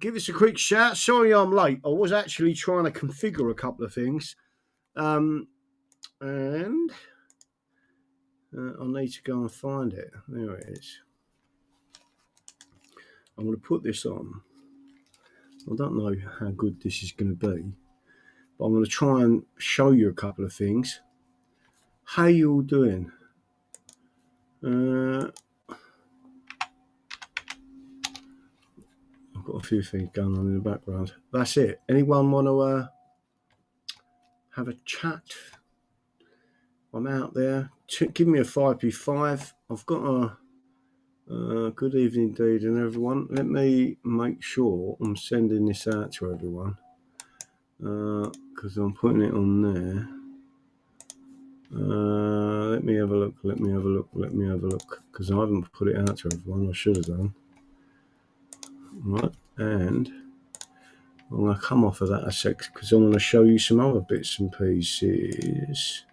Give us a quick shout. Sorry I'm late. I was actually trying to configure a couple of things. And I need to go and find it. There it is. I'm going to put this on. I don't know how good this is going to be, but I'm going to try and show you a couple of things. How you all doing? I've got a few things going on in the background. That's it. Anyone want to have a chat? I'm out there. Give me a 5p5. I've got a good evening indeed, and everyone. Let me make sure I'm sending this out to everyone because I'm putting it on there. Let me have a look. Because I haven't put it out to everyone. I should have done. Right, and I'm going to come off of that a sec because I want to show you some other bits and pieces.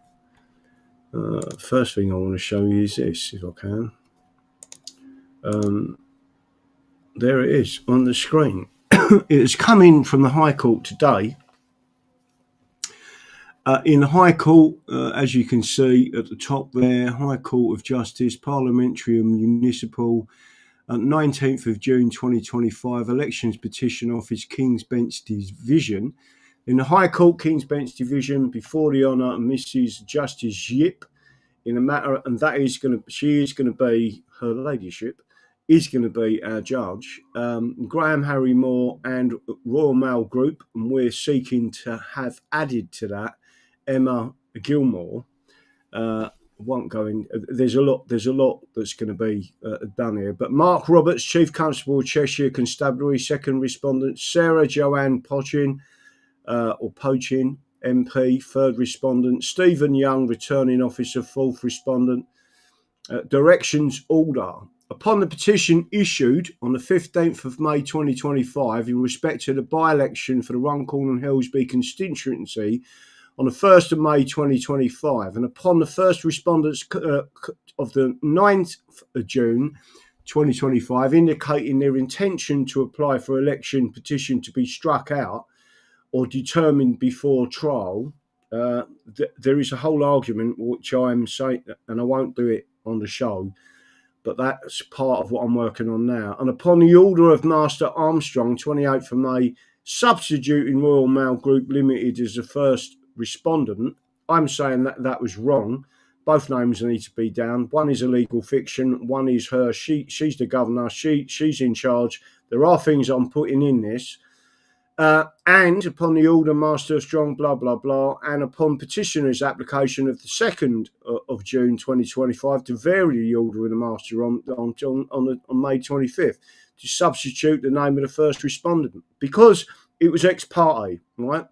First thing I want to show you is this, if I can. There it is on the screen. It has come in from the High Court today. In the High Court, as you can see at the top there, High Court of Justice, Parliamentary and Municipal, 19th of June 2025, Elections Petition Office, King's Bench Division. In the High Court, King's Bench Division, before the Honour Mrs. Justice Yip, in a matter, and that is she is going to be, her ladyship, is going to be our judge, Graham Harry Moore and Royal Mail Group, and we're seeking to have added to that Emma Gilmore. Won't go in. There's a lot that's going to be done here. But Mark Roberts, Chief Constable, Cheshire Constabulary, second respondent. Sarah Joanne Pochin, MP, third respondent. Stephen Young, returning officer, fourth respondent. Directions order. Upon the petition issued on the 15th of May 2025 in respect to the by-election for the Runcorn and Hillsby constituency on the 1st of May 2025, and upon the first respondents of the 9th of June 2025 indicating their intention to apply for election petition to be struck out or determined before trial, there is a whole argument which I'm saying, and I won't do it on the show, but that's part of what I'm working on now. And upon the order of Master Armstrong, 28th of May, substituting Royal Mail Group Limited as the first respondent, I'm saying that was wrong. Both names need to be down. One is a legal fiction. One is her. She's the governor. She's in charge. There are things I'm putting in this. And upon the order, Master Strong, blah, blah, blah, and upon petitioner's application of the 2nd of June 2025 to vary the order of the Master on May 25th to substitute the name of the first respondent because it was ex parte, right?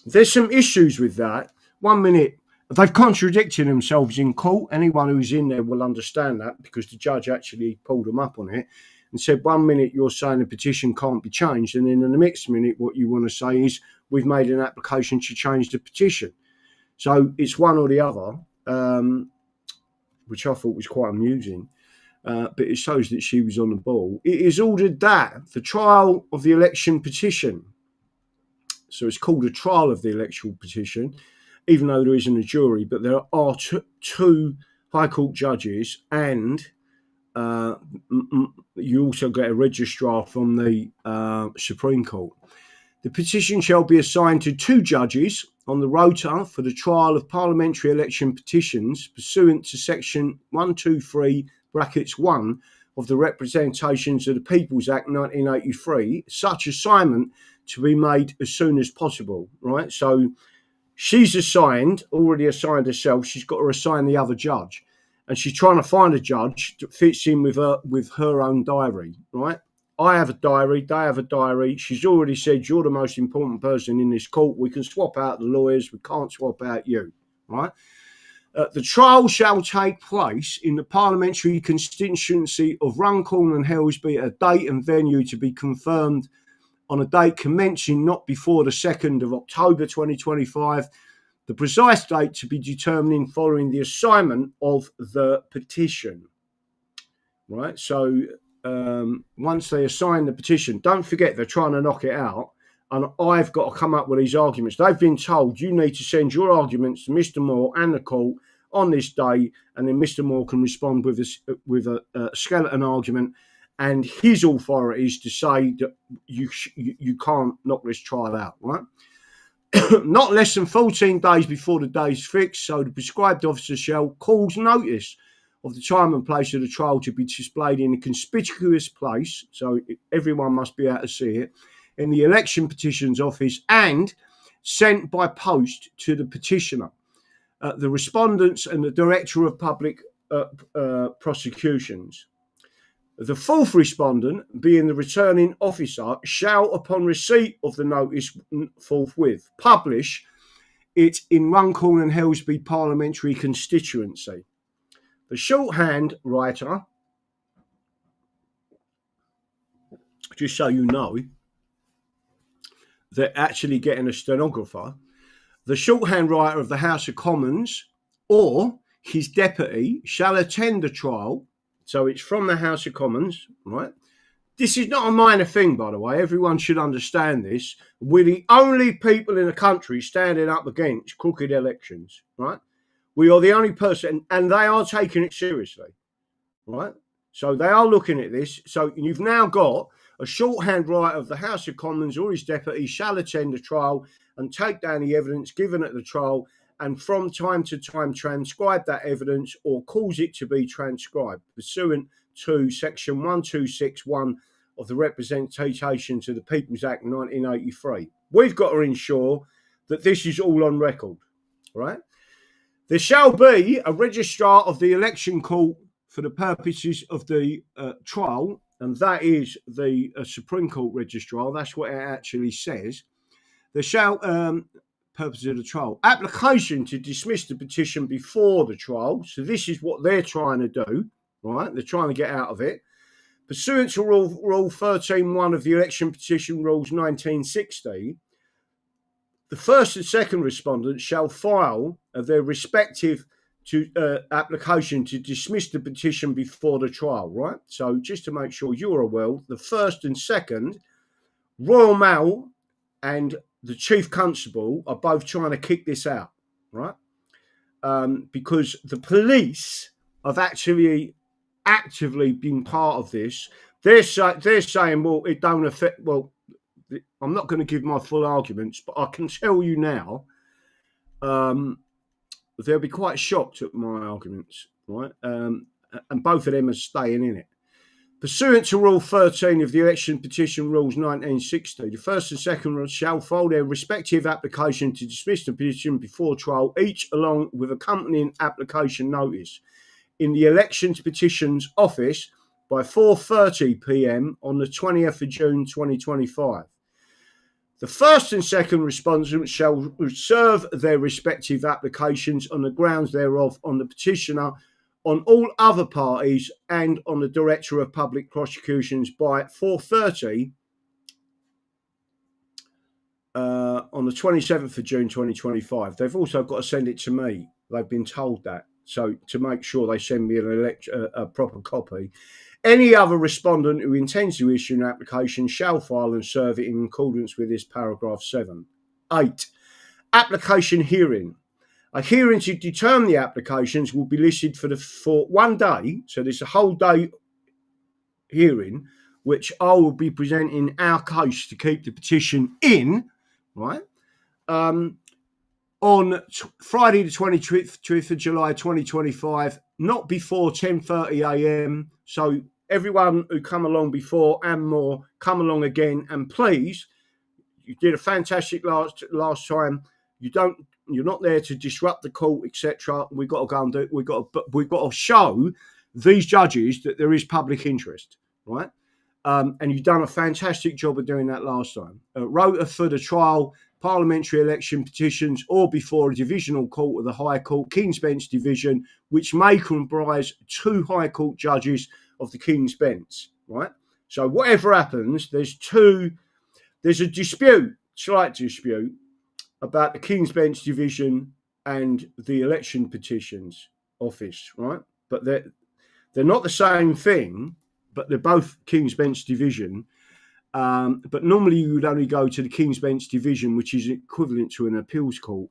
There's some issues with that. 1 minute, they've contradicted themselves in court. Anyone who's in there will understand that because the judge actually pulled them up on it and said 1 minute you're saying the petition can't be changed, and then in the next minute what you want to say is we've made an application to change the petition. So it's one or the other, which I thought was quite amusing. But it shows that she was on the ball. It is ordered that the trial of the election petition, so it's called a trial of the electoral petition, even though there isn't a jury, but there are two High Court judges, and you also get a registrar from the Supreme Court. The petition shall be assigned to 2 judges on the rota for the trial of parliamentary election petitions pursuant to section 123(1) of the Representations of the People's Act 1983, such assignment to be made as soon as possible, right? So she's already assigned herself. She's got to assign the other judge. And she's trying to find a judge that fits in with her own diary, right? I have a diary, they have a diary. She's already said, you're the most important person in this court. We can swap out the lawyers. We can't swap out you, right? The trial shall take place in the parliamentary constituency of Runcorn and Hillsby at a date and venue to be confirmed on a date commencing not before the 2nd of October 2025, the precise date to be determined following the assignment of the petition. Right, so once they assign the petition, don't forget they're trying to knock it out. And I've got to come up with these arguments. They've been told you need to send your arguments to Mr. Moore and the court on this day, and then Mr. Moore can respond with a skeleton argument and his authorities to say that you can't knock this trial out, right? Not less than 14 days before the day is fixed, so the prescribed officer shall cause notice of the time and place of the trial to be displayed in a conspicuous place, so everyone must be able to see it, in the election petitions office and sent by post to the petitioner, the respondents and the Director of Public Prosecutions. The fourth respondent, being the returning officer, shall, upon receipt of the notice forthwith, publish it in Runcorn and Helsby parliamentary constituency. The shorthand writer, just so you know, they're actually getting a stenographer. The shorthand writer of the House of Commons or his deputy shall attend the trial. So it's from the House of Commons, right? This is not a minor thing, by the way. Everyone should understand this. We're the only people in the country standing up against crooked elections, right? We are the only person, and they are taking it seriously, right? So they are looking at this. So you've now got a shorthand writer of the House of Commons or his deputy shall attend the trial and take down the evidence given at the trial, and from time to time transcribe that evidence or cause it to be transcribed pursuant to section 1261 of the Representation to the People's Act 1983. We've got to ensure that this is all on record, right? There shall be a registrar of the election court for the purposes of the trial, and that is the Supreme Court registrar. That's what it actually says. There shall, purpose of the trial, application to dismiss the petition before the trial. So this is what they're trying to do, right? They're trying to get out of it. Pursuant to Rule 13.1 of the Election Petition Rules 1960, the first and second respondents shall file their respective application to dismiss the petition before the trial, right? So just to make sure you're aware, the first and second, Royal Mail and the Chief Constable are both trying to kick this out, right? Because the police have actually actively been part of this. They're saying, well, it don't affect, well, I'm not going to give my full arguments, but I can tell you now, they'll be quite shocked at my arguments, right? And both of them are staying in it. Pursuant to Rule 13 of the Election Petition Rules 1960, the first and second shall file their respective application to dismiss the petition before trial, each along with accompanying application notice, in the Elections Petitions Office by 4:30 p.m. on the 20th of June 2025. The first and second respondents shall serve their respective applications on the grounds thereof on the petitioner, on all other parties, and on the Director of Public Prosecutions by 4:30 on the 27th of June 2025. They've also got to send it to me. They've been told that. So to make sure they send me a proper copy. Any other respondent who intends to issue an application shall file and serve it in accordance with this paragraph 7. 8. Application hearing. A hearing to determine the applications will be listed for 1 day. So there's a whole day hearing, which I will be presenting our case to keep the petition in, right? On Friday the 25th of July 2025, not before 10:30 a.m. So everyone who come along before and more, come along again, and please, you did a fantastic last time. You're not there to disrupt the court, etc. We've got to go and do. We've got to show these judges that there is public interest, right? And you've done a fantastic job of doing that last time. Rota for the trial, parliamentary election petitions, or before a divisional court of the High Court, King's Bench Division, which may comprise 2 High Court judges of the King's Bench, right? So whatever happens, there's a dispute, slight dispute, about the King's Bench Division and the election petitions office, right? But they're not the same thing, but they're both King's Bench Division. But normally you would only go to the King's Bench Division, which is equivalent to an appeals court,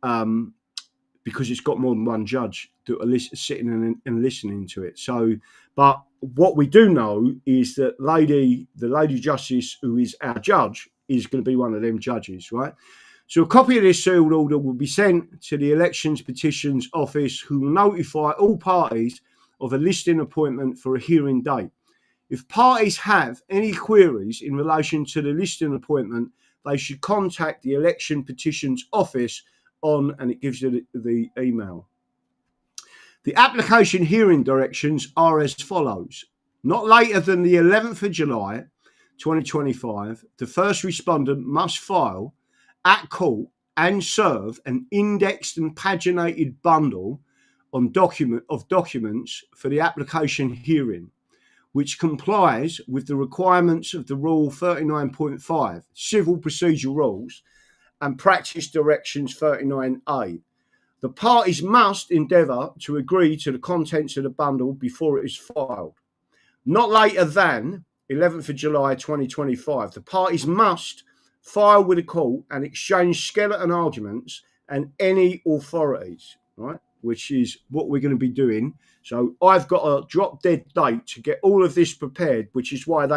because it's got more than one judge that are sitting and listening to it. So, but what we do know is that the lady justice who is our judge is going to be one of them judges, right? So a copy of this sealed order will be sent to the Elections Petitions Office, who will notify all parties of a listing appointment for a hearing date. If parties have any queries in relation to the listing appointment, they should contact the Election Petitions Office on, and it gives you the email. The application hearing directions are as follows. Not later than the 11th of July 2025, the first respondent must file at court and serve an indexed and paginated bundle of documents for the application hearing, which complies with the requirements of the Rule 39.5, Civil Procedure Rules, and Practice Directions 39A. The parties must endeavour to agree to the contents of the bundle before it is filed. Not later than 11th of July 2025, the parties must file with the court and exchange skeleton arguments and any authorities, right? Which is what we're going to be doing. So I've got a drop dead date to get all of this prepared, which is why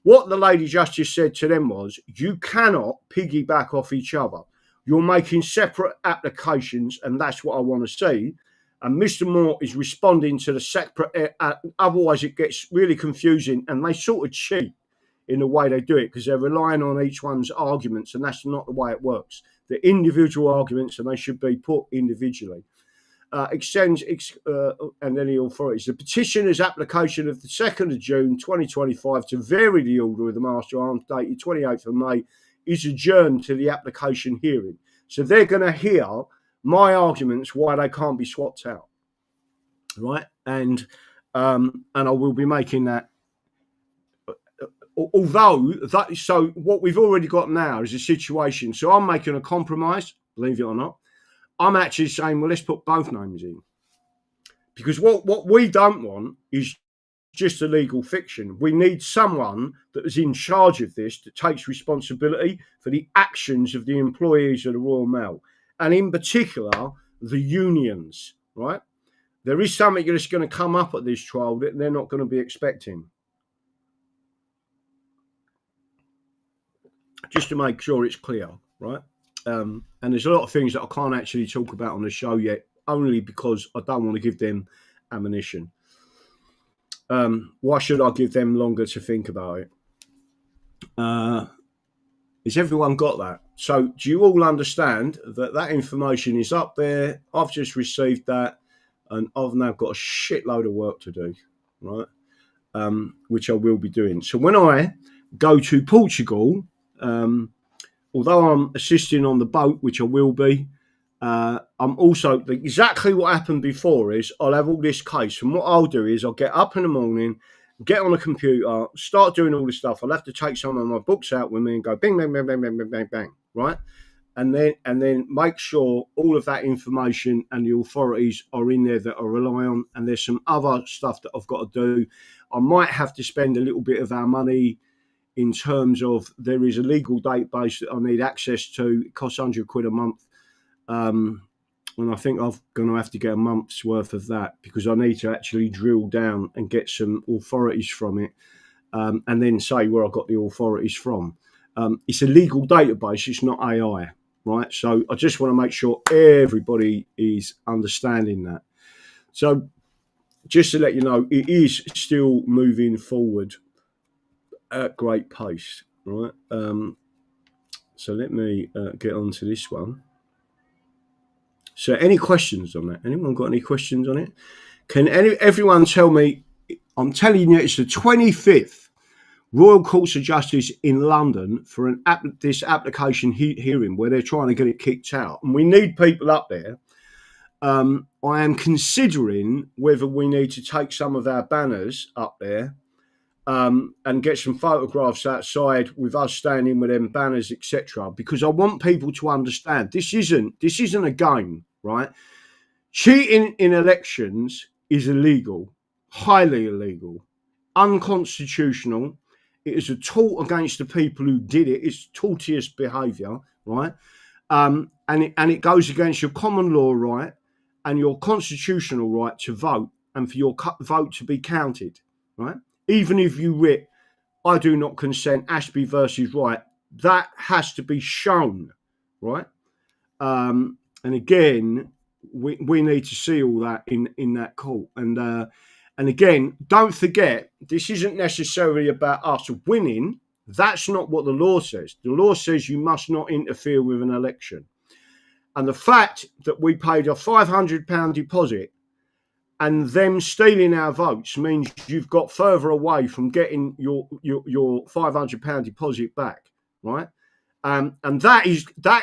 what the Lady Justice said to them was, you cannot piggyback off each other. You're making separate applications, and that's what I want to see. And Mr. Moore is responding to the separate, otherwise it gets really confusing, and they sort of cheat in the way they do it because they're relying on each one's arguments, and that's not the way it works. They're individual arguments, and they should be put individually. Extends and any authorities. The petitioner's application of the 2nd of June 2025 to vary the order of the Master Arms dated 28th of May is adjourned to the application hearing. So they're going to hear my arguments why they can't be swapped out, right? And I will be making that. So what we've already got now is a situation. So I'm making a compromise, believe it or not. I'm actually saying, well, let's put both names in. Because what we don't want is just a legal fiction. We need someone that is in charge of this, that takes responsibility for the actions of the employees of the Royal Mail, and in particular, the unions, right? There is something that's going to come up at this trial that they're not going to be expecting. Just to make sure it's clear, right? And there's a lot of things that I can't actually talk about on the show yet, only because I don't want to give them ammunition. Why should I give them longer to think about it? Has everyone got that? So do you all understand that information is up there? I've just received that, and I've now got a shitload of work to do, right? Which I will be doing. So when I go to Portugal, although I'm assisting on the boat, which I will be, I'm also, exactly what happened before is I'll have all this case, and what I'll do is I'll get up in the morning, get on the computer, start doing all this stuff. I'll have to take some of my books out with me and go bing, bang, bang, bang, bang, bang, bang, bang, right? And then make sure all of that information and the authorities are in there that I rely on. And there's some other stuff that I've got to do. I might have to spend a little bit of our money in terms of there is a legal database that I need access to. It costs £100 a month. And I think I'm going to have to get a month's worth of that because I need to actually drill down and get some authorities from it, and then say where I got the authorities from. It's a legal database, it's not AI, right? So I just want to make sure everybody is understanding that. So just to let you know, it is still moving forward at great pace, right? So let me get on to this one. So any questions on that? Anyone got any questions on it? Can everyone tell me, I'm telling you, it's the 25th Royal Courts of Justice in London for this application hearing where they're trying to get it kicked out. And we need people up there. I am considering whether we need to take some of our banners up there and get some photographs outside with us standing with them banners, etc. Because I want people to understand this isn't a game, right? Cheating in elections is illegal, highly illegal. unconstitutional. It is a tort against the people who did it. It's tortious behaviour, right? And it goes against your common law right and your constitutional right to vote and for your vote to be counted, right? Even if you writ, I do not consent, Ashby versus Wright, that has to be shown, right? And again, we need to see all that in that court. And again, don't forget, this isn't necessarily about us winning. That's not what the law says. The law says you must not interfere with an election. And the fact that we paid a £500 deposit and them stealing our votes means you've got further away from getting your £500 deposit back, right? And that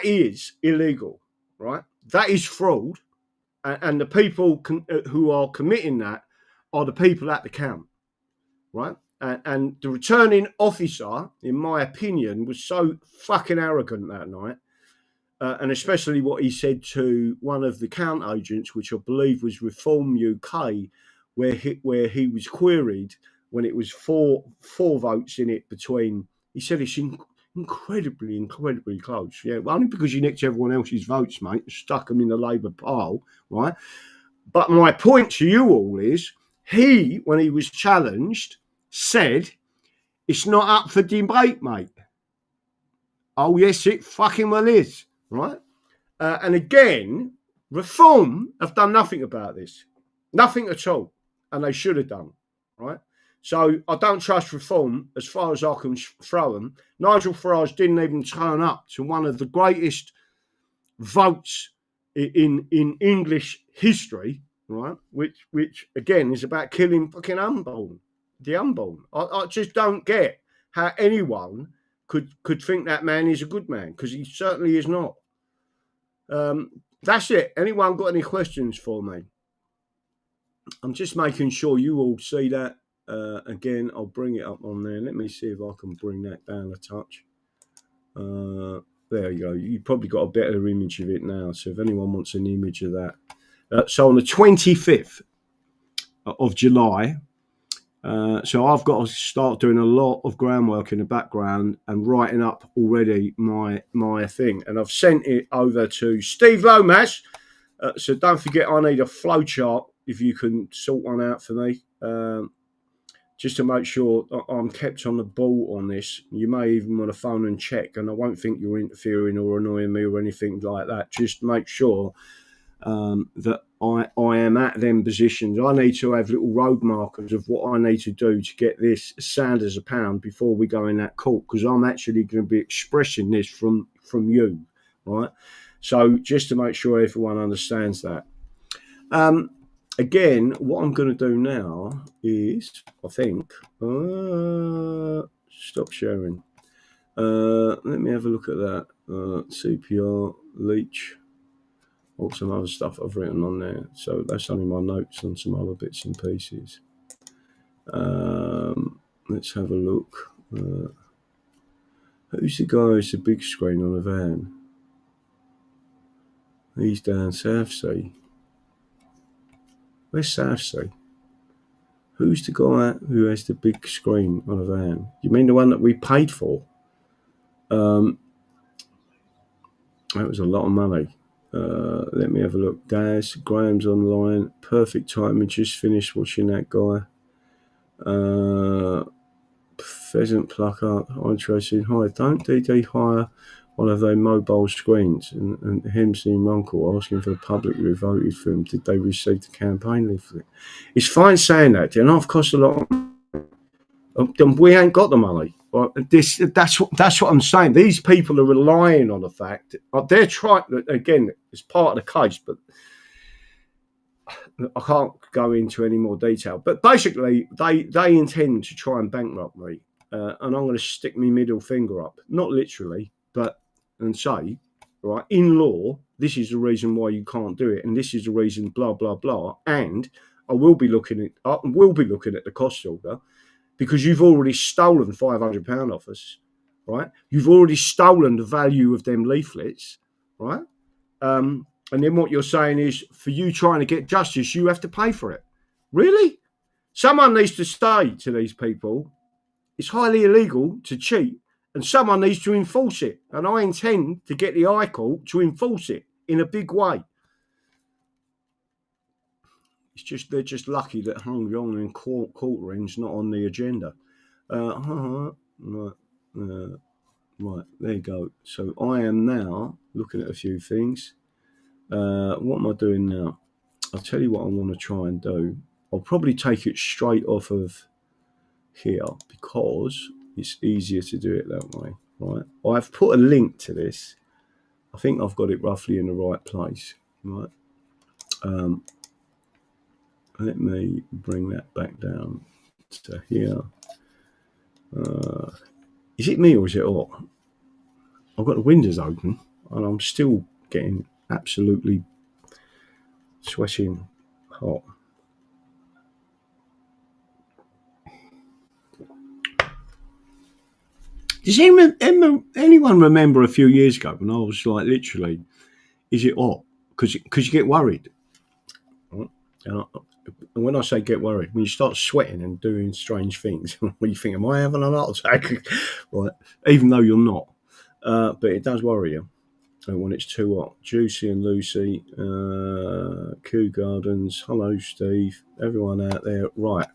is illegal, right? That is fraud. And the people who are committing that are the people at the camp, right? And the returning officer, in my opinion, was so fucking arrogant that night. And especially what he said to one of the count agents, which I believe was Reform UK, where he was queried when it was four votes in it between. He said it's incredibly close. Yeah, only because you nicked everyone else's votes, mate, and stuck them in the Labour pile, right? But my point to you all is, he, when he was challenged, said it's not up for debate, mate. Oh yes, it fucking well is. Right? And again, Reform have done nothing about this. Nothing at all. And they should have done. Right? So I don't trust Reform as far as I can throw them. Nigel Farage didn't even turn up to one of the greatest votes in English history, right? Which again is about killing fucking the unborn. I just don't get how anyone could think that man is a good man, because he certainly is not. That's it. Anyone got any questions for me? I'm just making sure you all see that. Again, I'll bring it up on there. Let me see if I can bring that down a touch. There you go. You probably got a better image of it now. So if anyone wants an image of that. So on the 25th of July, so I've got to start doing a lot of groundwork in the background and writing up already my thing. And I've sent it over to Steve Lomas. So don't forget, I need a flowchart if you can sort one out for me. Just to make sure I'm kept on the ball on this. You may even want to phone and check, and I won't think you're interfering or annoying me or anything like that. Just make sure that I am at them positions. I need to have little road markers of what I need to do to get this sound as a pound before we go in that court, because I'm actually going to be expressing this from you, right? So just to make sure everyone understands that. Again, what I'm going to do now is, I think, stop sharing. Let me have a look at that. CPR, leech. Some other stuff I've written on there. So that's only my notes on some other bits and pieces. Let's have a look. Who's the guy who's the big screen on a van? He's down Southsea. Where's Southsea? Who's the guy who has the big screen on a van? You mean the one that we paid for? That was a lot of money. Let me have a look. Daz, Graham's online. Perfect timing. Just finished watching that guy. Pheasant plucker. Interesting. Hi, don't DD hire one of their mobile screens? And Hemsley and Runkle asking for the public who voted for him, did they receive the campaign leaflet? It's fine saying that. You know, I've cost a lot. We ain't got the money. Well, that's what I'm saying. These people are relying on the fact that they're trying. Again, it's part of the case, but I can't go into any more detail. But basically, they intend to try and bankrupt me, and I'm going to stick my middle finger up, not literally, and say, right, in law, this is the reason why you can't do it, and this is the reason, blah blah blah. And I will be looking at the cost order. Because you've already stolen £500 off us, right? You've already stolen the value of them leaflets, right? And then what you're saying is, for you trying to get justice, you have to pay for it. Really? Someone needs to say to these people, it's highly illegal to cheat, and someone needs to enforce it. And I intend to get the High Court to enforce it in a big way. It's just they're just lucky that Hong Kong and quartering's not on the agenda. Right, there you go. So I am now looking at a few things. What am I doing now? I'll tell you what I want to try and do. I'll probably take it straight off of here because it's easier to do it that way. Right. I've put a link to this. I think I've got it roughly in the right place. Right. Let me bring that back down to here. Is it me or is it hot? I've got the windows open and I'm still getting absolutely sweating hot. Does anyone remember a few years ago when I was like, literally, is it hot? Because you get worried. Right? And when I say get worried, when you start sweating and doing strange things, you think, am I having an heart attack? Right? Even though you're not. But it does worry you when it's too hot. Juicy and Lucy, Kew Gardens, hello Steve, everyone out there. Right.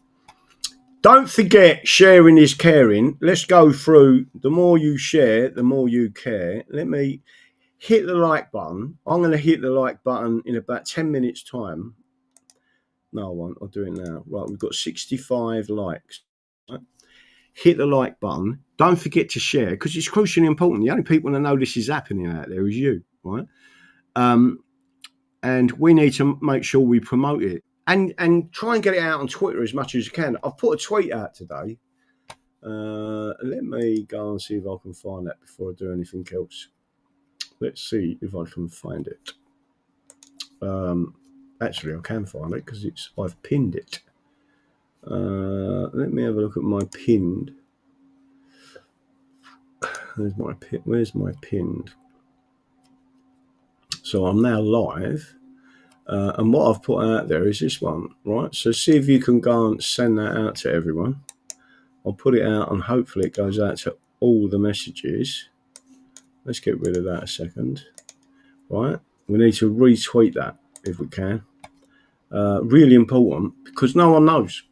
Don't forget, sharing is caring. Let's go through. The more you share, the more you care. Let me hit the like button. I'm going to hit the like button in about 10 minutes time. No, I won't. I'll do it now. Right, we've got 65 likes. Right. Hit the like button. Don't forget to share because it's crucially important. The only people that know this is happening out there is you, right? And we need to make sure we promote it and try and get it out on Twitter as much as you can. I've put a tweet out today. Let me go and see if I can find that before I do anything else. Let's see if I can find it. Actually, I can find it because I've pinned it. Let me have a look at my pinned. Where's my pinned? So I'm now live. And what I've put out there is this one, right? So see if you can go and send that out to everyone. I'll put it out and hopefully it goes out to all the messages. Let's get rid of that a second. Right? We need to retweet that if we can. Really important because no one knows.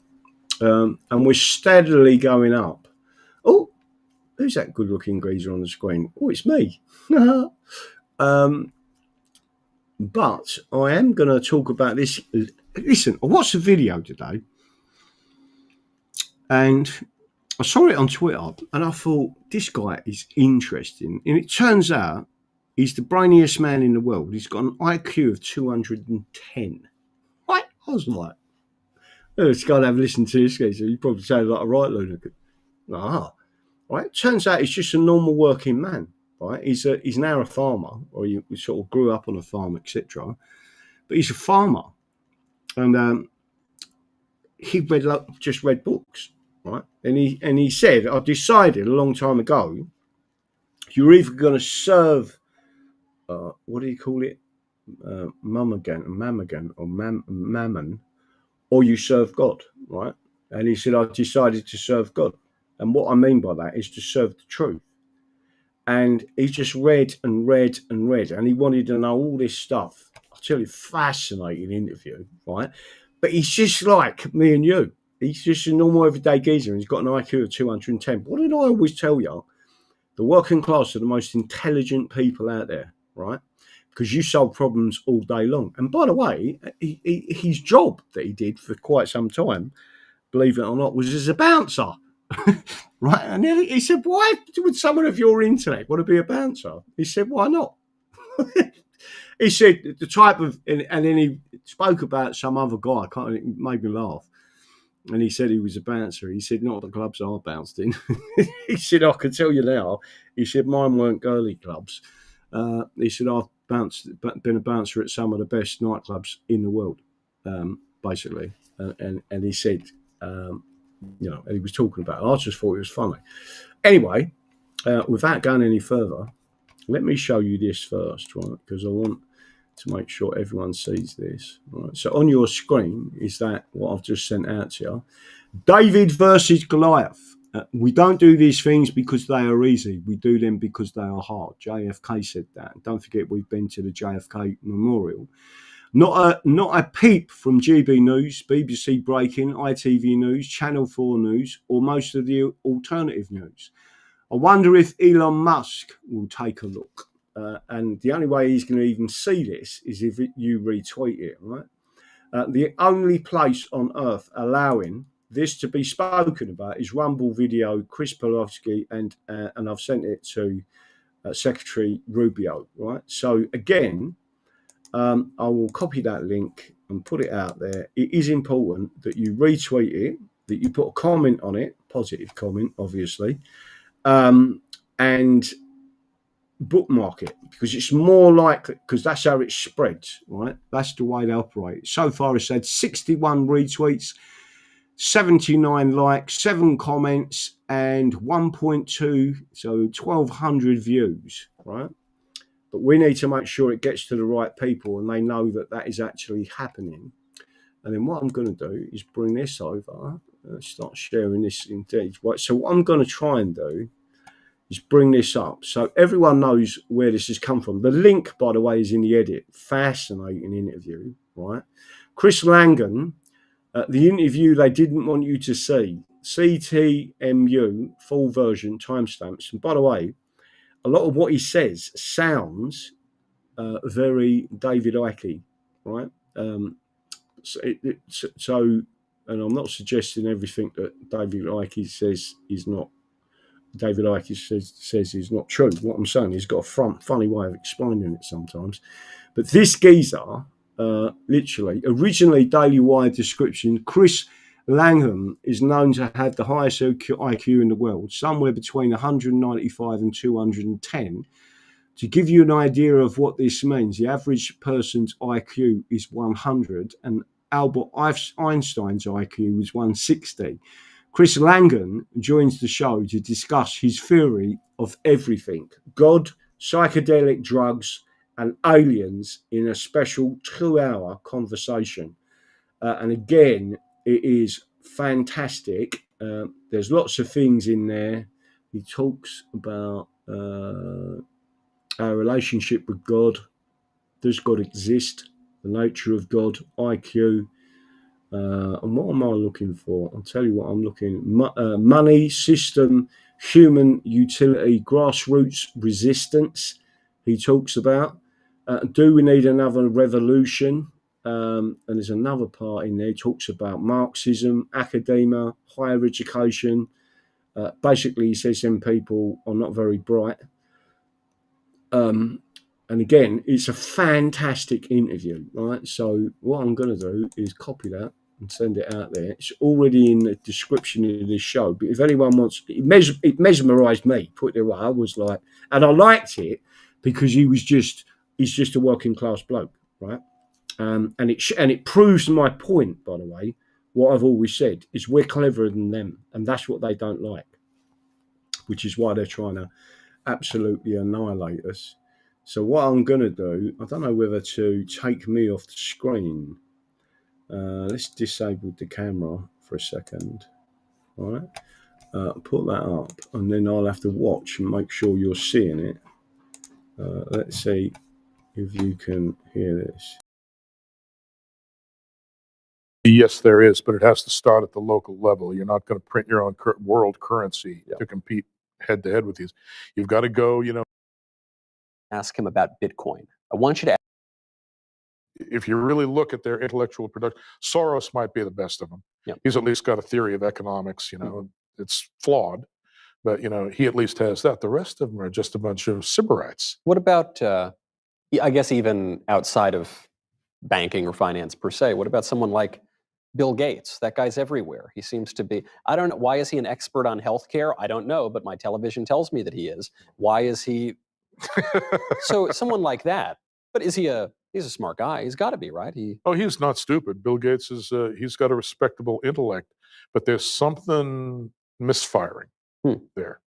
And we're steadily going up. Oh, who's that good looking geezer on the screen? Oh, it's me. But I am going to talk about this. Listen, I watched a video today and I saw it on Twitter and I thought, this guy is interesting. And it turns out he's the brainiest man in the world. He's got an IQ of 210. Right? I was like, oh, this guy have listened to this guy, so you probably sound like a right lunatic. Right? Turns out he's just a normal working man. Right? He's now a farmer, or he sort of grew up on a farm, etc. But he's a farmer, and he just read books, right? And he said, I decided a long time ago, you're either going to serve, what do you call it, mammon, or you serve God, right? And he said, I decided to serve God, and what I mean by that is to serve the truth. And he just read and read and read, and he wanted to know all this stuff. I'll tell you, fascinating interview, right? But he's just like me and you. He's just a normal everyday geezer, and he's got an IQ of 210. What did I always tell you? The working class are the most intelligent people out there, right? Because you solve problems all day long. And by the way, his job that he did for quite some time, believe it or not, was as a bouncer. Right, and then he said, why would someone of your intellect want to be a bouncer? He said, why not? He said the type of, and then he spoke about some other guy, it made me laugh. And he said he was a bouncer. He said, not the clubs I bounced in. He said, I can tell you now. He said, mine weren't girly clubs. He said, I've been a bouncer at some of the best nightclubs in the world, basically. And he said, you know, and he was talking about it. I just thought it was funny. Anyway, without going any further, let me show you this first, right? Because I want to make sure everyone sees this. Right. So on your screen is that what I've just sent out to you. David versus Goliath. We don't do these things because they are easy. We do them because they are hard. JFK said that. Don't forget, we've been to the JFK Memorial. Not a peep from GB News, BBC Breaking, ITV News, Channel 4 News, or most of the alternative news. I wonder if Elon Musk will take a look. And the only way he's going to even see this is if you retweet it, right? The only place on earth allowing this to be spoken about is Rumble Video, Chris Pavlovsky, and I've sent it to Secretary Rubio, right? So again, I will copy that link and put it out there. It is important that you retweet it, that you put a comment on it, positive comment, obviously, and bookmark it, because it's more likely, because that's how it spreads, right? That's the way they operate. So far, it's had 61 retweets, 79 likes, 7 comments, and 1.2, so 1,200 views, right? But we need to make sure it gets to the right people and they know that that is actually happening. And then what I'm going to do is bring this over, start sharing this indeed. Right. So what I'm going to try and do is bring this up so everyone knows where this has come from. The link, by the way, is in the edit. Fascinating interview, right? Chris Langan, the interview they didn't want you to see. CTMU, full version, timestamps. And by the way, a lot of what he says sounds very David Icke, right? So, and I'm not suggesting everything that David Icke says is not. David Icke says is not true. What I'm saying, he's got a funny way of explaining it sometimes. But this geezer, literally, originally Daily Wire description, Chris Langan is known to have the highest IQ in the world, somewhere between 195 and 210. To give you an idea of what this means, the average person's IQ is 100, and Albert Einstein's IQ was 160. Chris Langan joins the show to discuss his theory of everything: God, psychedelic drugs, and aliens in a special 2-hour conversation. And again, it is fantastic. There's lots of things in there. He talks about our relationship with God. Does God exist? The nature of God, IQ. And what am I looking for? I'll tell you what I'm looking. Money, system, human utility, grassroots resistance. He talks about. Do we need another revolution? And there's another part in there. He talks about Marxism, academia, higher education. Basically, he says some people are not very bright. And again, it's a fantastic interview, right? So what I'm going to do is copy that and send it out there. It's already in the description of this show. But if anyone wants, it mesmerised me. Put it away. I was like, and I liked it because he's just a working class bloke, right? And it proves my point, by the way. What I've always said is we're cleverer than them, and that's what they don't like, which is why they're trying to absolutely annihilate us. So what I'm going to do, I don't know whether to take me off the screen. Let's disable the camera for a second. All right. Put that up, and then I'll have to watch and make sure you're seeing it. Let's see if you can hear this. Yes, there is, but it has to start at the local level. You're not going to print your own world currency to compete head to head with these. You've got to go, Ask him about Bitcoin. I want you to. If you really look at their intellectual production, Soros might be the best of them. Yep. He's at least got a theory of economics, it's flawed, but, he at least has that. The rest of them are just a bunch of Sybarites. What about, I guess even outside of banking or finance per se, what about someone like Bill Gates? That guy's everywhere. He seems to be, I don't know, why is he an expert on healthcare? I don't know, but my television tells me that he is. Why is he? So someone like that, but he's a smart guy. He's got to be, right? He's not stupid. Bill Gates he's got a respectable intellect, but there's something misfiring there.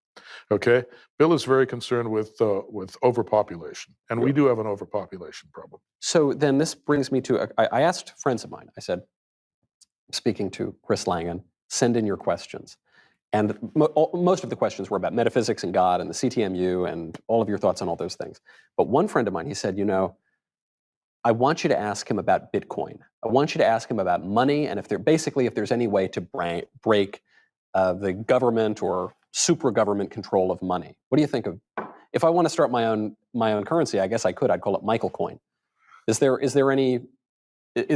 Okay, Bill is very concerned with overpopulation, and we do have an overpopulation problem. So then this brings me to, I asked friends of mine, I said, speaking to Chris Langan, send in your questions. And most of the questions were about metaphysics and God and the CTMU and all of your thoughts on all those things. But one friend of mine, he said, I want you to ask him about Bitcoin. I want you to ask him about money, and if there's any way to break the government or super government control of money. What do you think of? If I want to start my own currency, I guess I could. I'd call it Michael Coin. Is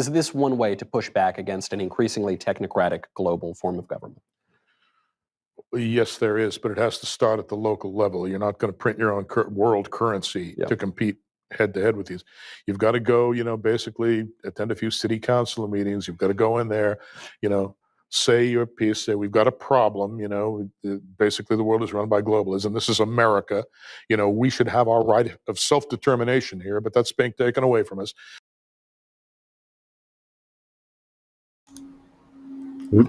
this one way to push back against an increasingly technocratic global form of government? Yes, there is, but it has to start at the local level. You're not going to print your own world currency to compete head to head with these. You've got to go, basically attend a few city council meetings. You've got to go in there, say your piece, say we've got a problem, basically the world is run by globalism. This is America. We should have our right of self-determination here, but that's being taken away from us.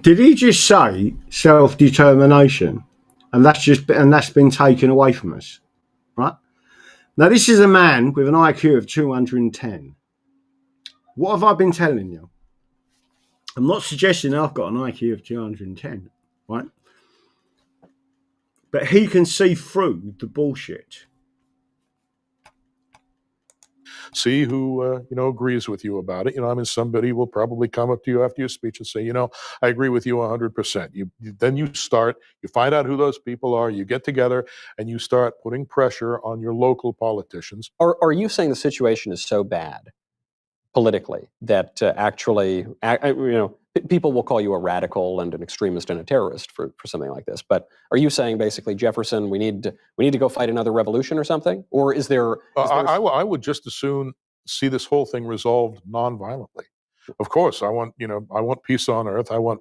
Did he just say self-determination? And that's been taken away from us, right? Now, this is a man with an IQ of 210. What have I been telling you? I'm not suggesting I've got an IQ of 210, right? But he can see through the bullshit. See who agrees with you about it. Somebody will probably come up to you after your speech and say, I agree with you 100%. Then you find out who those people are, you get together, and you start putting pressure on your local politicians. Are you saying the situation is so bad politically that actually, people will call you a radical and an extremist and a terrorist for something like this? But are you saying basically, Jefferson, we need to go fight another revolution or something? Or is there? I would just as soon see this whole thing resolved non-violently. Of course, I want peace on earth. I want.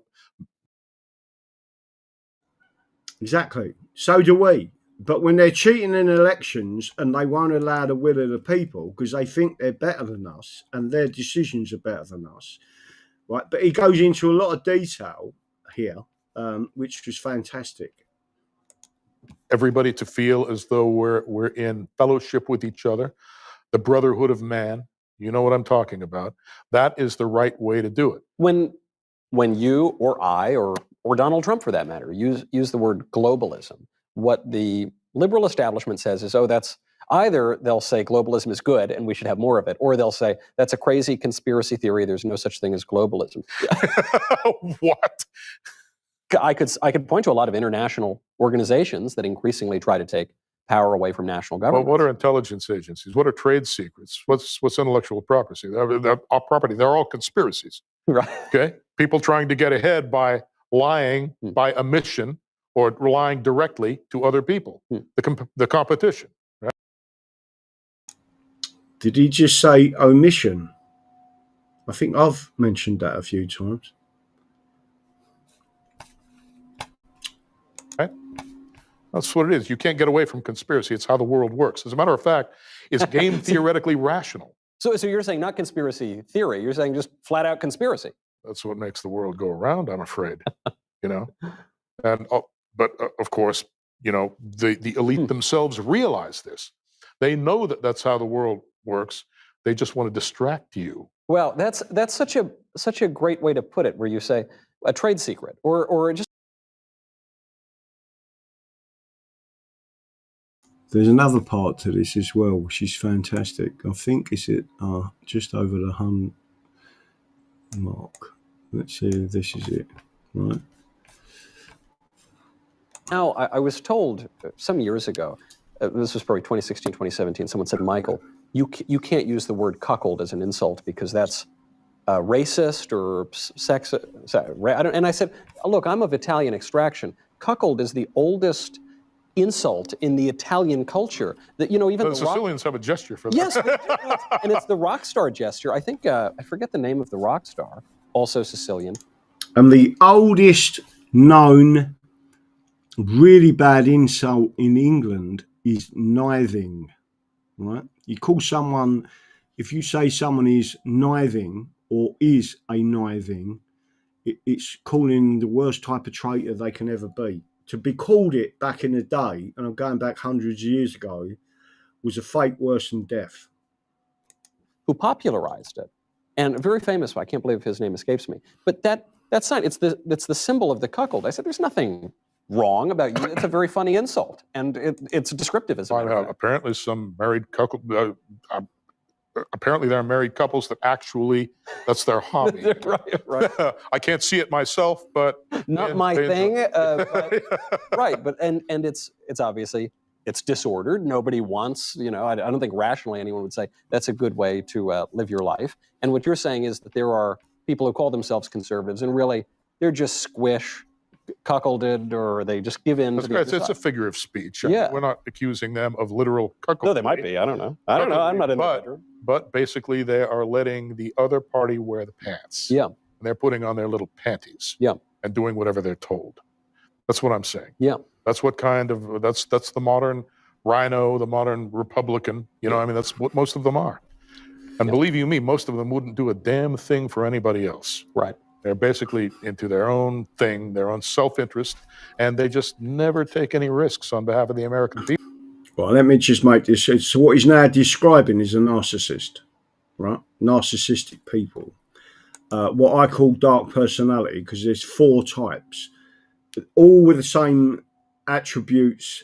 Exactly. So do we. But when they're cheating in elections and they won't allow the will of the people because they think they're better than us and their decisions are better than us, right? But he goes into a lot of detail here, which was fantastic. Everybody to feel as though we're in fellowship with each other, the brotherhood of man. You know what I'm talking about. That is the right way to do it. When you or I or Donald Trump, for that matter, use the word globalism, what the liberal establishment says is, that's either they'll say globalism is good and we should have more of it, or they'll say that's a crazy conspiracy theory. There's no such thing as globalism. What? I could point to a lot of international organizations that increasingly try to take power away from national governments. Well, what are intelligence agencies? What are trade secrets? What's intellectual property? Our property. They're all conspiracies. Right. Okay. People trying to get ahead by lying, by omission, or relying directly to other people. The competition. Right? Did he just say omission? I think I've mentioned that a few times. Right? That's what it is. You can't get away from conspiracy. It's how the world works. As a matter of fact, it's game theoretically rational. So you're saying not conspiracy theory. You're saying just flat out conspiracy. That's what makes the world go around, I'm afraid. And but of course, the elite themselves realize this. They know that that's how the world works. They just want to distract you. Well, that's such a great way to put it, where you say a trade secret or just. There's another part to this as well, which is fantastic. I think it's just over the 100 mark. Let's see if this is it, right? Now, I was told some years ago, this was probably 2016, 2017, someone said, Michael, you can't use the word cuckold as an insult because that's racist or sexist. And I said, look, I'm of Italian extraction. Cuckold is the oldest insult in the Italian culture. That even the Sicilians have a gesture for that. Yes, and it's the rock star gesture. I think I forget the name of the rock star, also Sicilian. And the oldest known really bad insult in England is kniving, right? You call someone, if you say someone is kniving or is a kniving, it's calling the worst type of traitor they can ever be to be called it back in the day, and I'm going back hundreds of years ago, was a fate worse than death. Who popularized it, and a very famous. I can't believe his name escapes me. But that's not. It's the symbol of the cuckold. I said, there's nothing wrong about you. It's a very funny insult, and it's descriptive as a matter of fact. Apparently, some married couple. Apparently, there are married couples that actually that's their hobby. right. I can't see it myself, but not my thing. Right, but and it's obviously. It's disordered. Nobody wants, I don't think rationally anyone would say that's a good way to live your life. And what you're saying is that there are people who call themselves conservatives and really they're just cuckolded, or they just give in. It's a figure of speech. Yeah. We're not accusing them of literal cuckoldry. No, they might be. I don't know. I'm not in the bedroom. But basically they are letting the other party wear the pants. Yeah. And they're putting on their little panties. Yeah. And doing whatever they're told. That's what I'm saying. Yeah. That's what that's the modern rhino, the modern Republican. That's what most of them are. And believe you me, most of them wouldn't do a damn thing for anybody else. Right. They're basically into their own thing, their own self-interest, and they just never take any risks on behalf of the American people. Well, let me just make this. So what he's now describing is a narcissist, right? Narcissistic people. What I call dark personality, because there's 4 types, all with the same attributes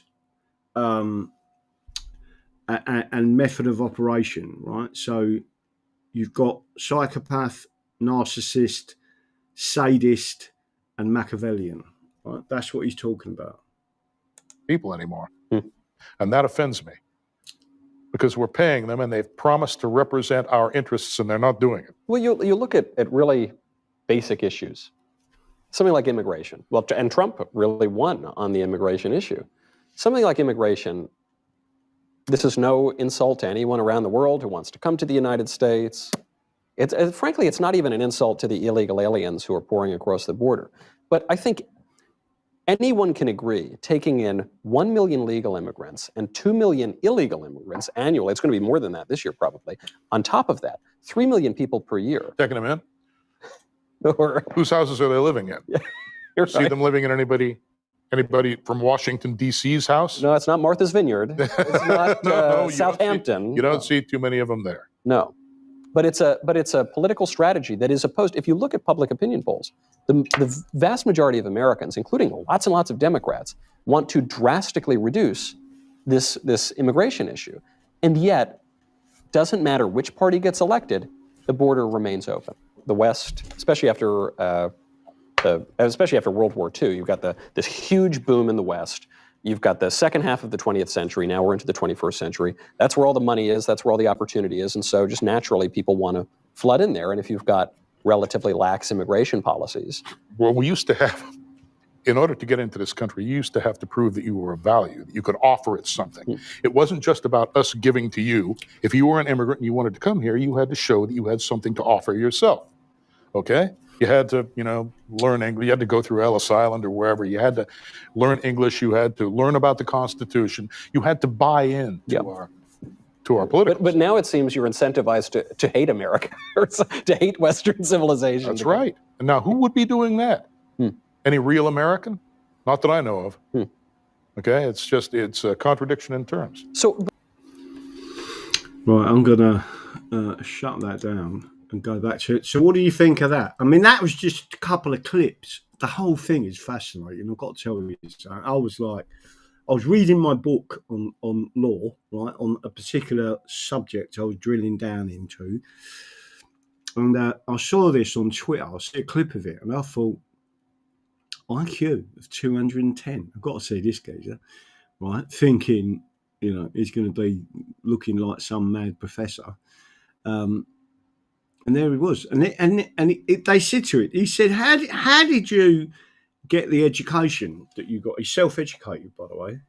and method of operation, right? So you've got psychopath, narcissist, sadist, and Machiavellian, right? That's what he's talking about. People anymore. And that offends me, because we're paying them and they've promised to represent our interests and they're not doing it. Well, you look at really basic issues, something like immigration. Well, and Trump really won on the immigration issue. Something like immigration, this is no insult to anyone around the world who wants to come to the United States. Frankly, it's not even an insult to the illegal aliens who are pouring across the border. But I think anyone can agree, taking in 1 million legal immigrants and 2 million illegal immigrants annually, it's going to be more than that this year probably, on top of that, 3 million people per year. Taking them in? Or, whose houses are they living in? You're See right. them living in anybody from Washington, D.C.'s house? No, it's not Martha's Vineyard. It's not Southampton. You don't see too many of them there. No. But it's a political strategy that is opposed. If you look at public opinion polls, the vast majority of Americans, including lots and lots of Democrats, want to drastically reduce this immigration issue. And yet, doesn't matter which party gets elected, the border remains open. The West, especially after World War II, you've got this huge boom in the West. You've got the second half of the 20th century. Now we're into the 21st century. That's where all the money is. That's where all the opportunity is. And so just naturally, people want to flood in there. And if you've got relatively lax immigration policies. Well, we used to have, in order to get into this country, you used to have to prove that you were of value, that you could offer it something. It wasn't just about us giving to you. If you were an immigrant and you wanted to come here, you had to show that you had something to offer yourself. Okay? You had to, learn English. You had to go through Ellis Island or wherever. You had to learn English. You had to learn about the Constitution. You had to buy in to our political. But now it seems you're incentivized to hate America, or to hate Western civilization. That's right. And now who would be doing that? Any real American? Not that I know of. Okay? It's a contradiction in terms. So, right, I'm going to shut that down and go back to it. So what do you think of that? I mean, that was just a couple of clips. The whole thing is fascinating. I've got to tell you this. I was reading my book on law, right, on a particular subject I was drilling down into. And I saw this on Twitter. I saw a clip of it and I thought, IQ of 210. I've got to see this geezer, right? Thinking, he's going to be looking like some mad professor. And there he was, and they said to it. He said, "How did you get the education that you got?" He's self-educated, by the way.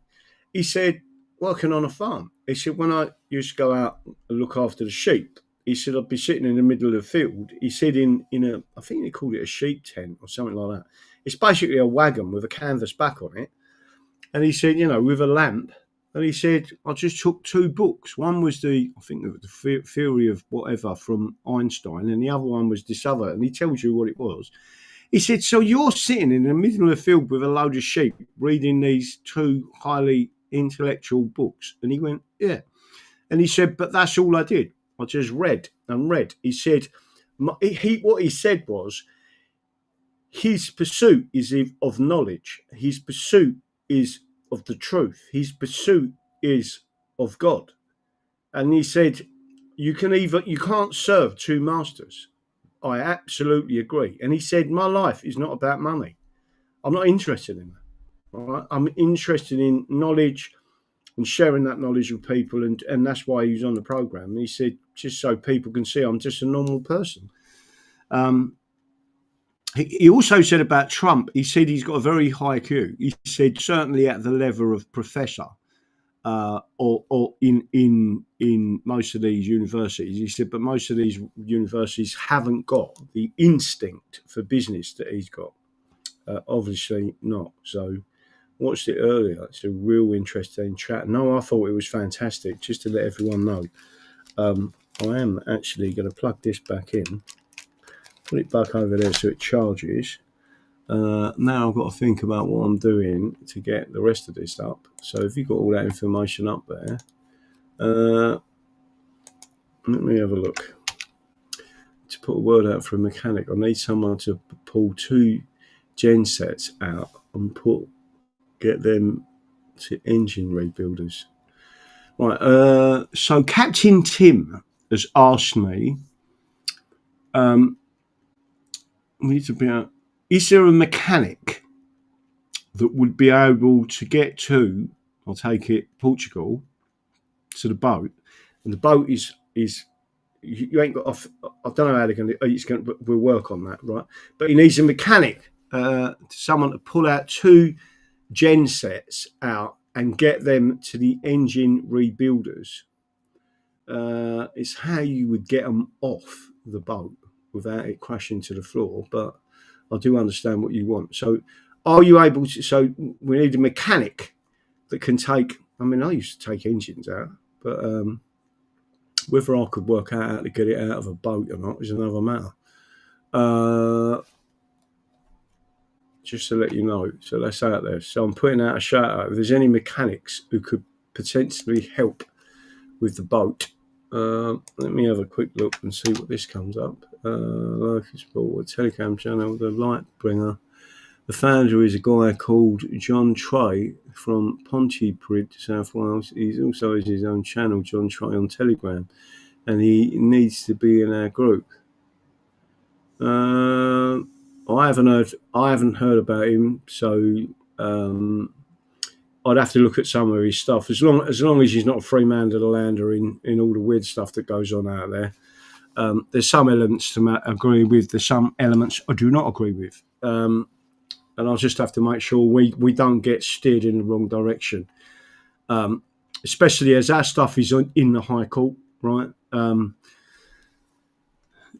He said, "Working on a farm." He said, "When I used to go out and look after the sheep," he said, "I'd be sitting in the middle of the field." He said, "In a, I think they called it a sheep tent or something like that. It's basically a wagon with a canvas back on it." And he said, with a lamp. And he said, I just took 2 books. One was the theory of whatever from Einstein, and the other one was this other. And he tells you what it was. He said, so you're sitting in the middle of the field with a load of sheep reading these two highly intellectual books. And he went, yeah. And he said, but that's all I did. I just read and read. He said, what he said was, his pursuit is of knowledge. His pursuit is of the truth. His pursuit is of God. And he said, you can't serve two masters. I absolutely agree. And he said, my life is not about money. I'm not interested in that. All right? I'm interested in knowledge and sharing that knowledge with people. And that's why he was on the program. And he said, just so people can see I'm just a normal person. He also said about Trump, he said he's got a very high IQ. He said certainly at the level of professor, or in most of these universities. He said, but most of these universities haven't got the instinct for business that he's got. Obviously not. So watched it earlier. It's a real interesting chat. No, I thought it was fantastic. Just to let everyone know, I am actually going to plug this back in. Put it back over there so it charges. Now I've got to think about what I'm doing to get the rest of this up. So if you've got all that information up there, let me have a look. To put a word out for a mechanic, I need someone to pull two gen sets out and get them to engine rebuilders. Right. So Captain Tim has asked me, is there a mechanic that would be able to get to, I'll take it, Portugal, to the boat? And the boat is you ain't got off. I don't know how they're going to. We'll work on that, right? But he needs a mechanic, someone to pull out two gen sets out and get them to the engine rebuilders. It's how you would get them off the boat without it crashing to the floor. But I do understand what you want. So are you able to? So we need a mechanic that can take. I mean, I used to take engines out, but whether I could work out how to get it out of a boat or not is another matter. Just to let you know. So that's out there. So I'm putting out a shout out. If there's any mechanics who could potentially help with the boat, let me have a quick look and see what this comes up. Locus board, Telegram channel, the light bringer. The founder is a guy called John Trey from Pontypridd, South Wales. He also has his own channel, John Trey, on Telegram, and he needs to be in our group. I haven't heard about him, so I'd have to look at some of his stuff. As long as he's not a free man to the lander in all the weird stuff that goes on out there. There's some elements to agree with. There's some elements I do not agree with. And I'll just have to make sure we don't get steered in the wrong direction, especially as our stuff is in the High Court, right?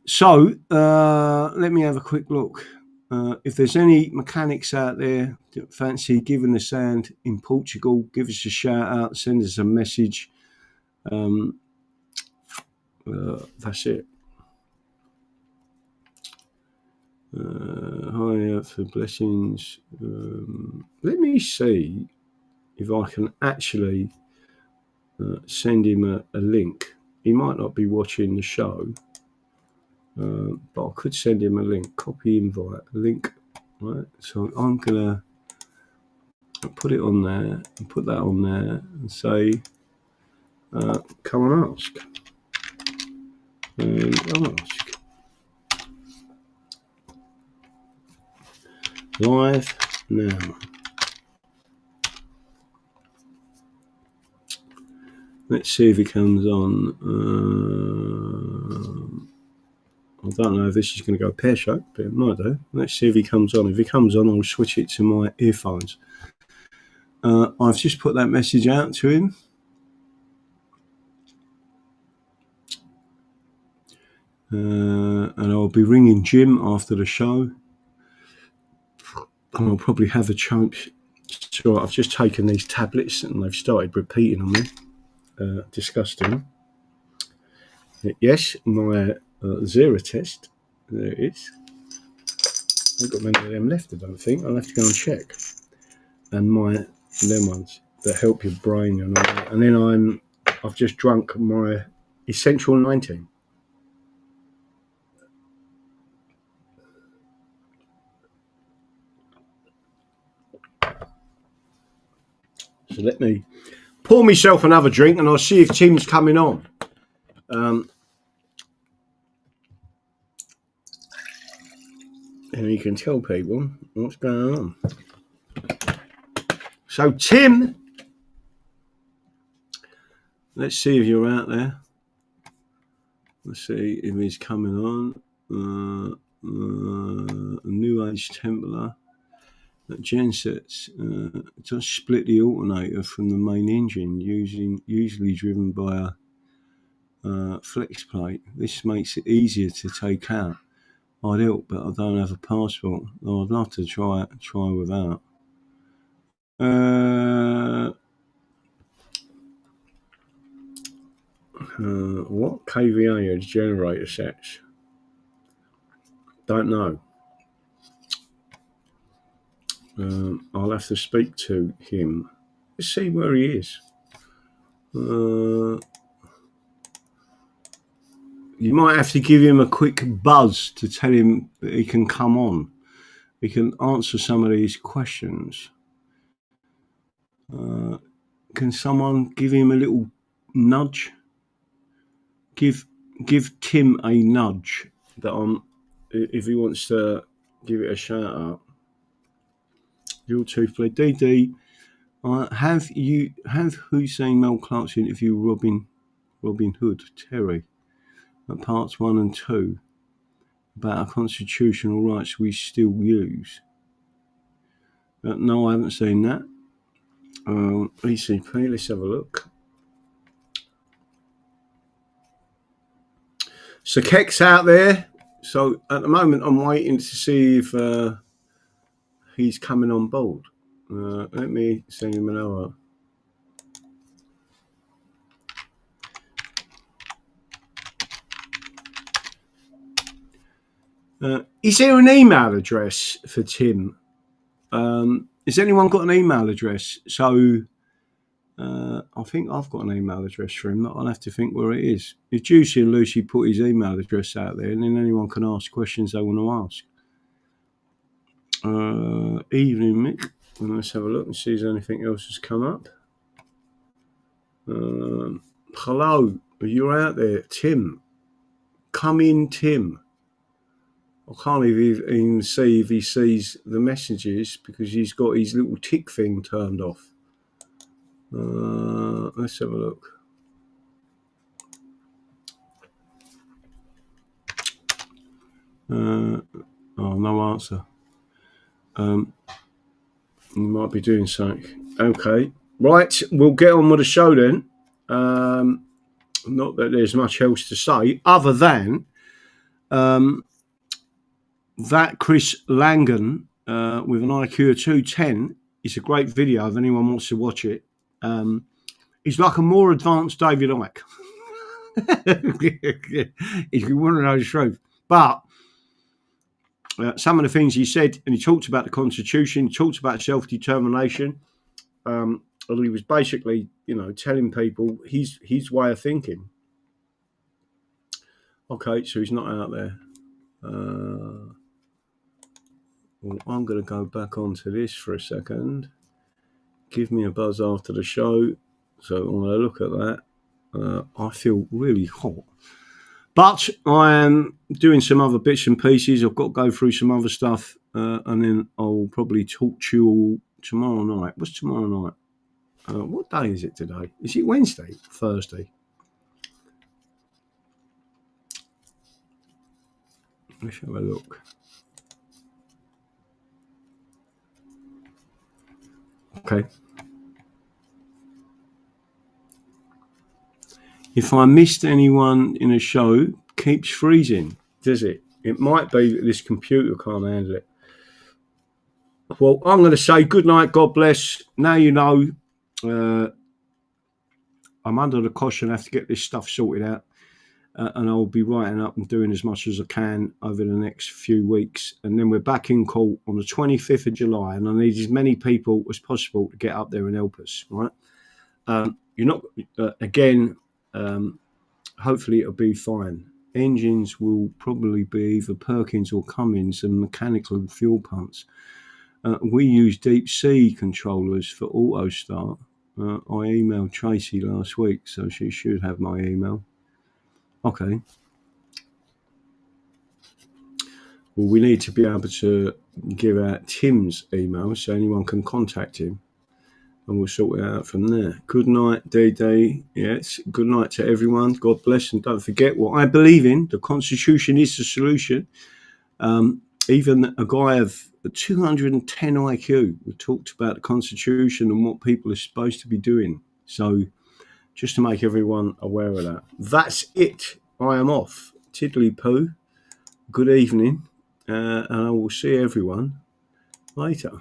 So let me have a quick look. If there's any mechanics out there that fancy giving us a hand in Portugal, give us a shout out, send us a message. That's it. Hi for blessings. Let me see if I can actually send him a link. He might not be watching the show, but I could send him a link. Copy invite link, right? So I'm gonna put it on there and put that on there and say, come and ask. And ask. Live now. Let's see if he comes on. I don't know if this is going to go pear-shaped, but it might do. Let's see if he comes on. If he comes on, I'll switch it to my earphones. I've just put that message out to him. And I'll be ringing Jim after the show. And I'll probably have a chunk. So I've just taken these tablets and they've started repeating on me. Disgusting. Yes, my Zera test. There it is. I've got many of them left, I don't think. I'll have to go and check. And them ones that help your brain and all that. And then I've just drunk my Essential 19. So let me pour myself another drink and I'll see if Tim's coming on. And you can tell people what's going on. So Tim, let's see if you're out there. Let's see if he's coming on. New Age Templar. Gensets does split the alternator from the main engine, usually driven by a flex plate. This makes it easier to take out. I'd help, but I don't have a passport. Oh, I'd love to try without. What kVA are generator sets? Don't know. I'll have to speak to him. Let's see where he is. You might have to give him a quick buzz to tell him that he can come on. He can answer some of these questions. Can someone give him a little nudge? Give Tim a nudge that if he wants to give it a shout out. Your toothplay, DD. Have Hussein Mel Clark's interview Robin Hood Terry at parts 1 and 2 about our constitutional rights we still use? No, I haven't seen that. ECP, let's have a look. So Keck's out there. So at the moment I'm waiting to see if he's coming on board. Let me send him an hour. Is there an email address for Tim? Has anyone got an email address? So I think I've got an email address for him. I'll have to think where it is. If Juicy and Lucy put his email address out there, and then anyone can ask questions they want to ask. Evening, Mick. And let's have a look and see if anything else has come up. Hello, you're out there, Tim. Come in, Tim. I can't even see if he sees the messages because he's got his little tick thing turned off. Let's have a look. Oh, no answer. You might be doing something. Okay. Right, we'll get on with the show then. Not that there's much else to say other than that Chris Langan with an IQ of 210 is a great video if anyone wants to watch it. He's like a more advanced David Icke. If you want to know the truth. But some of the things he said, and he talked about the Constitution, he talked about self-determination, and he was basically, telling people his way of thinking. Okay, so he's not out there. Well, I'm going to go back onto this for a second. Give me a buzz after the show. So I'm going to look at that. I feel really hot. But I am doing some other bits and pieces. I've got to go through some other stuff. And then I'll probably talk to you all tomorrow night. What's tomorrow night? What day is it today? Is it Wednesday? Thursday? Let's have a look. Okay. If I missed anyone in a show, keeps freezing, does it? It might be that this computer can't handle it. Well, I'm going to say good night, God bless. Now you know I'm under the cosh and have to get this stuff sorted out. and I'll be writing up and doing as much as I can over the next few weeks. And then we're back in court on the 25th of July, and I need as many people as possible to get up there and help us, right? You're not, again, hopefully it'll be fine. Engines will probably be either Perkins or Cummins and mechanical fuel pumps. We use deep sea controllers for auto start. I emailed Tracy last week, so she should have my email. Okay. Well, we need to be able to give out Tim's email so anyone can contact him, and we'll sort it out from there. Good night, DD. Yes, good night to everyone. God bless, and don't forget what I believe in. The Constitution is the solution. Even a guy of 210 IQ, we talked about the Constitution and what people are supposed to be doing. So just to make everyone aware of that. That's it. I am off. Tiddly poo. Good evening. And I will see everyone later.